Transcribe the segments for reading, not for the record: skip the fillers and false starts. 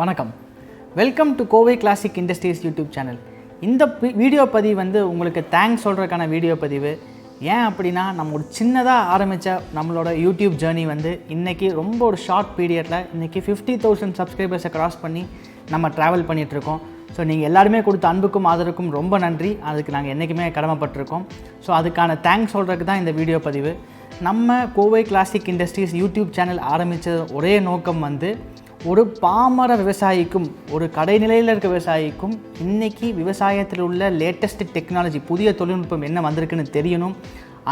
வணக்கம். Welcome to Kovai classic industries YouTube channel. இந்த video பதிவு உங்களுக்கு தேங்க்ஸ் சொல்கிறதுக்கான வீடியோ பதிவு. ஏன் அப்படின்னா நம்ம ஒரு சின்னதாக ஆரம்பித்த நம்மளோட யூடியூப் ஜேர்னி இன்றைக்கி ரொம்ப ஒரு ஷார்ட் பீரியடில் இன்றைக்கி 50,000 சப்ஸ்கிரைபர்ஸை க்ராஸ் பண்ணி நம்ம ட்ராவல் பண்ணிகிட்ருக்கோம். ஸோ நீங்கள் எல்லாருமே கொடுத்த அன்புக்கும் ஆதரவுக்கும் ரொம்ப நன்றி. அதுக்கு நாங்கள் என்றைக்குமே கடமைப்பட்டிருக்கோம். ஸோ அதுக்கான தேங்க்ஸ் சொல்கிறதுக்கு தான் இந்த வீடியோ பதிவு. நம்ம Kovai classic industries YouTube channel ஆரம்பித்த ஒரே நோக்கம் ஒரு பாமர விவசாயிக்கும் ஒரு கடைநிலையில் இருக்க விவசாயிக்கும் இன்றைக்கி விவசாயத்தில் உள்ள லேட்டஸ்ட் டெக்னாலஜி புதிய தொழில்நுட்பம் என்ன வந்திருக்குன்னு தெரியணும்.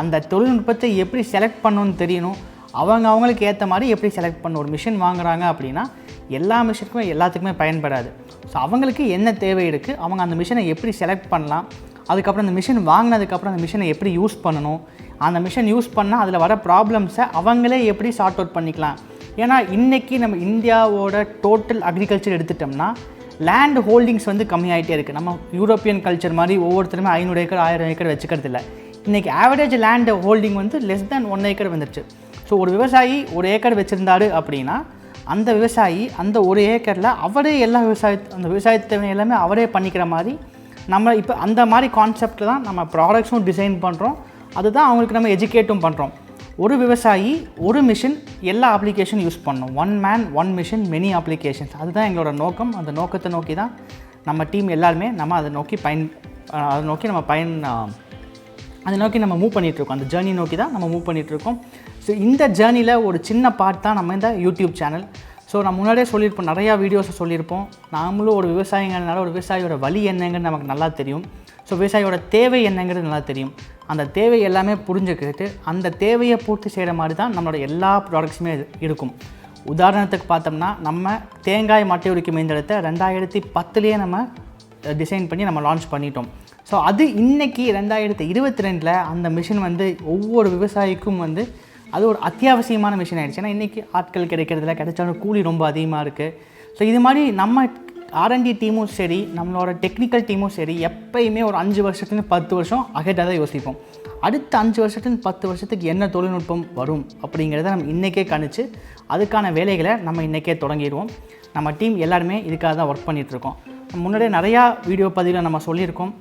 அந்த தொழில்நுட்பத்தை எப்படி செலக்ட் பண்ணணும்னு தெரியணும். அவங்களுக்கு ஏற்ற மாதிரி எப்படி செலக்ட் பண்ணணும். ஒரு மிஷின் வாங்குகிறாங்க அப்படின்னா எல்லா மிஷினுக்குமே எல்லாத்துக்குமே பயன்படாது. ஸோ அவங்களுக்கு என்ன தேவை இருக்குது, அவங்க அந்த மிஷினை எப்படி செலக்ட் பண்ணலாம், அதுக்கப்புறம் அந்த மிஷின் வாங்கினதுக்கப்புறம் அந்த மிஷினை எப்படி யூஸ் பண்ணணும், அந்த மிஷின் யூஸ் பண்ணால் அதில் வர ப்ராப்ளம்ஸை அவங்களே எப்படி சார்ட் அவுட் பண்ணிக்கலாம். ஏன்னா இன்றைக்கி நம்ம இந்தியாவோட டோட்டல் அக்ரிகல்ச்சர் எடுத்துட்டோம்னா லேண்ட் ஹோல்டிங்ஸ் கம்மியாகிட்டே இருக்குது. நம்ம யூரோப்பியன் கல்ச்சர் மாதிரி ஒவ்வொருத்தருமே 500 ஏக்கர் 1000 ஏக்கர் வச்சுக்கிறது இல்லை. இன்றைக்கி average land holding less than 1 acre வந்துடுச்சு. ஸோ ஒரு விவசாயி 1 ஏக்கர் வச்சுருந்தாரு அப்படின்னா அந்த விவசாயி அந்த 1 ஏக்கரில் அவரே எல்லா அந்த விவசாயத்தை எல்லாமே அவரே பண்ணிக்கிற மாதிரி நம்ம இப்போ அந்த மாதிரி கான்செப்டில் தான் நம்ம ப்ராடக்ட்ஸும் டிசைன் பண்ணுறோம். அதுதான் அவங்களுக்கு நம்ம எஜுகேட்டும் பண்ணுறோம். ஒரு விவசாயி ஒரு மிஷின் எல்லா அப்ளிகேஷன் யூஸ் பண்ணணும். 1 man 1 machine many applications. அதுதான் எங்களோட நோக்கம். அந்த நோக்கத்தை நோக்கி தான் நம்ம டீம் எல்லாருமே நம்ம அதை நோக்கி நம்ம மூவ் பண்ணிகிட்ருக்கோம். அந்த ஜேர்னி நோக்கி தான் நம்ம மூவ் பண்ணிகிட்ருக்கோம். ஸோ இந்த ஜேர்னியில் ஒரு சின்ன பார்ட் தான் நம்ம இந்த யூடியூப் சேனல். ஸோ நான் முன்னாடியே சொல்லியிருப்போம், நிறையா வீடியோஸை சொல்லியிருப்போம். நாமளும் ஒரு விவசாயிங்கிறதுனால ஒரு விவசாயியோட வழி என்னங்கிறது நமக்கு நல்லா தெரியும். ஸோ விவசாயியோட தேவை என்னங்கிறது நல்லா தெரியும். அந்த தேவை எல்லாமே புரிஞ்சுக்கிட்டு அந்த தேவையை பூர்த்தி செய்கிற மாதிரி தான் நம்மளோட எல்லா ப்ராடக்ட்ஸுமே இருக்கும். உதாரணத்துக்கு பார்த்தோம்னா நம்ம தேங்காய் மட்டை உரிக்கும் இயந்திரத்தை 2010 நம்ம டிசைன் பண்ணி நம்ம லான்ச் பண்ணிட்டோம். ஸோ அது இன்றைக்கி 2022 அந்த மிஷின் ஒவ்வொரு விவசாயிக்கும் அது ஒரு அத்தியாவசியமான மிஷின் ஆகிடுச்சு. ஏன்னா இன்றைக்கி ஆட்கள் கிடைக்கிறதுல கிடைச்சாலும் கூலி ரொம்ப அதிகமாக இருக்குது. ஸோ இது மாதிரி நம்ம R&D டீமும் சரி நம்மளோட டெக்னிக்கல் டீமும் சரி எப்பயுமே ஒரு 5 வருஷத்துலேருந்து 10 வருஷம் அகேட்டாக தான் யோசிப்போம். அடுத்த 5 வருஷத்துலேருந்து 10 வருஷத்துக்கு என்ன தொழில்நுட்பம் வரும் அப்படிங்கிறத நம்ம இன்றைக்கே கணிச்சு அதுக்கான வேலைகளை நம்ம இன்றைக்கே தொடங்கிடுவோம். நம்ம டீம் எல்லாருமே இதுக்காக தான் ஒர்க் பண்ணிகிட்ருக்கோம். முன்னாடியே நிறையா வீடியோ பதிவில் நம்ம சொல்லியிருக்கோம்.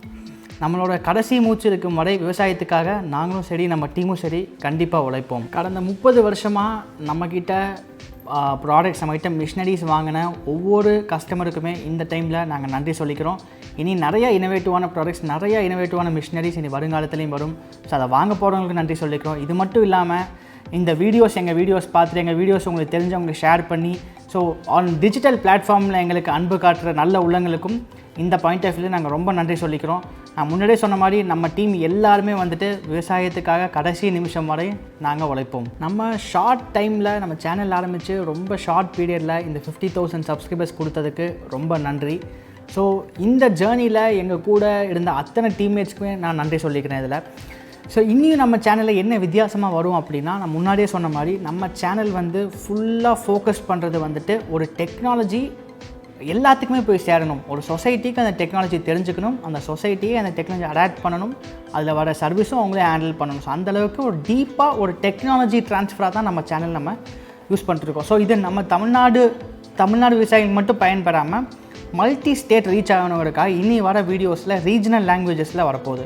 நம்மளோட கடைசி மூச்சு இருக்கும் வரை விவசாயத்துக்காக நாங்களும் சரி நம்ம டீமும் சரி கண்டிப்பாக உழைப்போம். கடந்த 30 வருஷமாக நம்மக்கிட்ட ப்ராடக்ட்ஸ் நம்மகிட்ட மிஷினரிஸ் வாங்கின ஒவ்வொரு கஸ்டமருக்குமே இந்த டைமில் நாங்கள் நன்றி சொல்லிக்கிறோம். இனி நிறையா இனோவேட்டிவான ப்ராடக்ட்ஸ் நிறையா இனோவேட்டிவான மிஷினரிஸ் இனி வருங்காலத்துலேயும் வரும். ஸோ அதை வாங்க போகிறவங்களுக்கு நன்றி சொல்லிக்கிறோம். இது மட்டும் இல்லாமல் இந்த எங்கள் வீடியோஸ் பார்த்துட்டு எங்கள் வீடியோஸ் உங்களுக்கு தெரிஞ்சவங்களுக்கு ஷேர் பண்ணி ஸோ ஆன் டிஜிட்டல் பிளாட்ஃபார்மில் எங்களுக்கு அன்பு காட்டுற நல்ல உள்ளங்களுக்கும் இந்த பாயிண்ட் ஆஃப் வியூவில் நாங்கள் ரொம்ப நன்றி சொல்லிக்கிறோம். நான் முன்னாடியே சொன்ன மாதிரி நம்ம டீம் எல்லாருமே விவசாயத்துக்காக கடைசி நிமிஷம் வரை நாங்கள் உழைப்போம். நம்ம ஷார்ட் டைமில் நம்ம சேனல் ஆரம்பித்து ரொம்ப ஷார்ட் பீரியடில் இந்த 50,000 சப்ஸ்கிரைபர்ஸ் கொடுத்ததுக்கு ரொம்ப நன்றி. ஸோ இந்த ஜேர்னியில் எங்கள் கூட இருந்த அத்தனை டீம்மேட்ஸ்க்குமே நான் நன்றி சொல்லிக்கிறேன் இதில். ஸோ இன்னும் நம்ம சேனலில் என்ன வித்தியாசமாக வரும் அப்படின்னா நான் முன்னாடியே சொன்ன மாதிரி நம்ம சேனல் ஃபுல்லாக ஃபோக்கஸ் பண்ணுறது ஒரு டெக்னாலஜி எல்லாத்துக்குமே போய் சேரணும். ஒரு சொசைட்டிக்கு அந்த டெக்னாலஜி தெரிஞ்சுக்கணும், அந்த சொசைட்டியை அந்த டெக்னாலஜி அடாப்ட் பண்ணணும், அதில் வர சர்வீஸும் அவங்களே ஹேண்டில் பண்ணணும். ஸோ அந்தளவுக்கு ஒரு டீப்பாக ஒரு டெக்னாலஜி ட்ரான்ஸ்ஃபராக தான் நம்ம சேனல் நம்ம யூஸ் பண்ணிட்டுருக்கோம். ஸோ இது நம்ம தமிழ்நாடு விவசாயிகள் மட்டும் பயன்பெறாமல் மல்டி ஸ்டேட் ரீச் ஆகணுங்கிறதுக்காக இனி வர வீடியோஸில் ரீஜனல் லாங்குவேஜஸில் வரப்போகுது.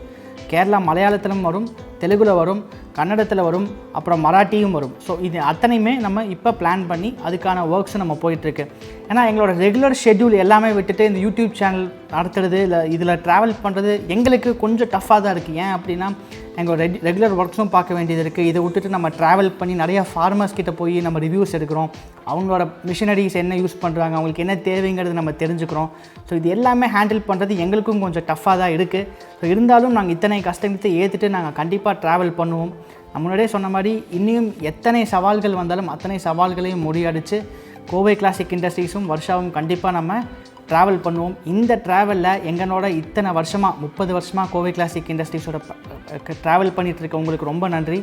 கேரளா மலையாளத்திலும் வரும், தெலுங்கில் வரும், கன்னடத்தில் வரும், அப்புறம் மராட்டியும் வரும். ஸோ இது அத்தனையுமே நம்ம இப்போ பிளான் பண்ணி அதுக்கான ஒர்க்ஸும் நம்ம போயிட்டுருக்கு. ஏன்னா எங்களோட ரெகுலர் ஷெட்யூல் எல்லாமே விட்டுட்டு இந்த யூடியூப் சேனல் நடத்துறது இல்லை இதில் ட்ராவல் பண்ணுறது எங்களுக்கு கொஞ்சம் டஃப்பாக தான் இருக்குது. ஏன் அப்படின்னா எங்களோட ரெகுலர் ஒர்க்ஸும் பார்க்க வேண்டியது இருக்குது. இதை விட்டுட்டு நம்ம ட்ராவல் பண்ணி நிறையா ஃபார்மர்ஸ் கிட்ட போய் நம்ம ரிவ்யூஸ் எடுக்கிறோம். அவங்களோட மிஷினரிஸ் என்ன யூஸ் பண்ணுறாங்க, அவங்களுக்கு என்ன தேவைங்கிறது நம்ம தெரிஞ்சுக்கிறோம். ஸோ இது எல்லாமே ஹேண்டில் பண்ணுறது எங்களுக்கும் கொஞ்சம் டஃப்பாக தான் இருக்குது. ஸோ இருந்தாலும் நாங்கள் இத்தனை கஷ்டத்தை ஏற்றுட்டு நாங்கள் கண்டிப்பாக ட்ராவல் பண்ணுவோம். நான் முன்னாடியே சொன்ன மாதிரி இன்னும் எத்தனை சவால்கள் வந்தாலும் அத்தனை சவால்களையும் முறியடித்து கோவை கிளாசிக் இண்டஸ்ட்ரீஸும் வருஷாவும் கண்டிப்பாக நம்ம ட்ராவல் பண்ணுவோம். இந்த ட்ராவலில் எங்களோட இத்தனை வருஷமாக 30 வருஷமாக கோவை கிளாசிக் இண்டஸ்ட்ரீஸோட ட்ராவல் பண்ணிகிட்ருக்க உங்களுக்கு ரொம்ப நன்றி.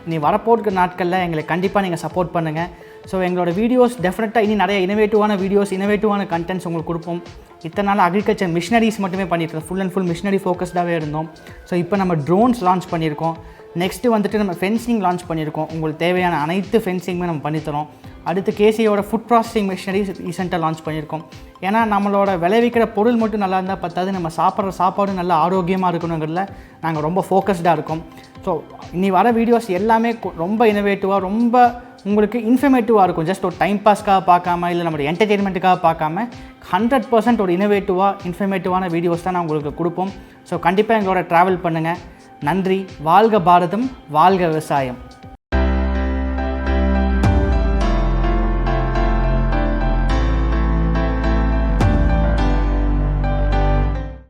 இனி வரப்போகிற நாட்களில் எங்களுக்கு கண்டிப்பாக நீங்கள் சப்போர்ட் பண்ணுங்கள். ஸோ எங்களோட வீடியோஸ் டெஃபினட்டாக இனி நிறைய இனோவேட்டிவான வீடியோஸ் இனோவேட்டிவான கண்டென்ட்ஸ் உங்களுக்கு கொடுப்போம். இத்தனை நாள் அக்ரிகல்ச்சர் மிஷினரிஸ் மட்டுமே பண்ணிட்டு ஃபுல் அண்ட் ஃபுல் மிஷினரி ஃபோக்கஸ்டாகவே இருந்தோம். ஸோ இப்போ நம்ம ட்ரோன்ஸ் லான்ச் பண்ணியிருக்கோம். நெக்ஸ்ட்டு நம்ம ஃபென்சிங் லான்ச் பண்ணியிருக்கோம். உங்களுக்கு தேவையான அனைத்து ஃபென்சிங்குமே நம்ம பண்ணித்தரோம். அடுத்து கேசியோட ஃபுட் ப்ராசஸிங் மிஷினரி ரீசெண்டாக லான்ச் பண்ணியிருக்கோம். ஏன்னா நம்மளோட விளைவிக்கிற பொருள் மட்டும் நல்லா இருந்தால் பத்தாது, நம்ம சாப்பிட்ற சாப்பாடு நல்லா ஆரோக்கியமாக இருக்கணுங்கிறதுல நாங்கள் ரொம்ப ஃபோக்கஸ்டாக இருக்கோம். ஸோ இனி வர வீடியோஸ் எல்லாமே ரொம்ப இனோவேட்டிவாக, ரொம்ப உங்களுக்கு இன்ஃபர்மேட்டிவாக இருக்கும். ஜஸ்ட் ஒரு டைம் பாஸ்க்காக பார்க்காம, இல்லை நம்மளுடைய என்டர்டெயின்மெண்ட்டுக்காக பார்க்காம 100% ஒரு இன்ஃபர்மேட்டிவான வீடியோஸ் தான் நான் உங்களுக்கு கொடுப்போம். ஸோ கண்டிப்பாக எங்களோட ட்ராவல் பண்ணுங்கள். நன்றி. வாழ்க பாரதம், வாழ்க விவசாயம்.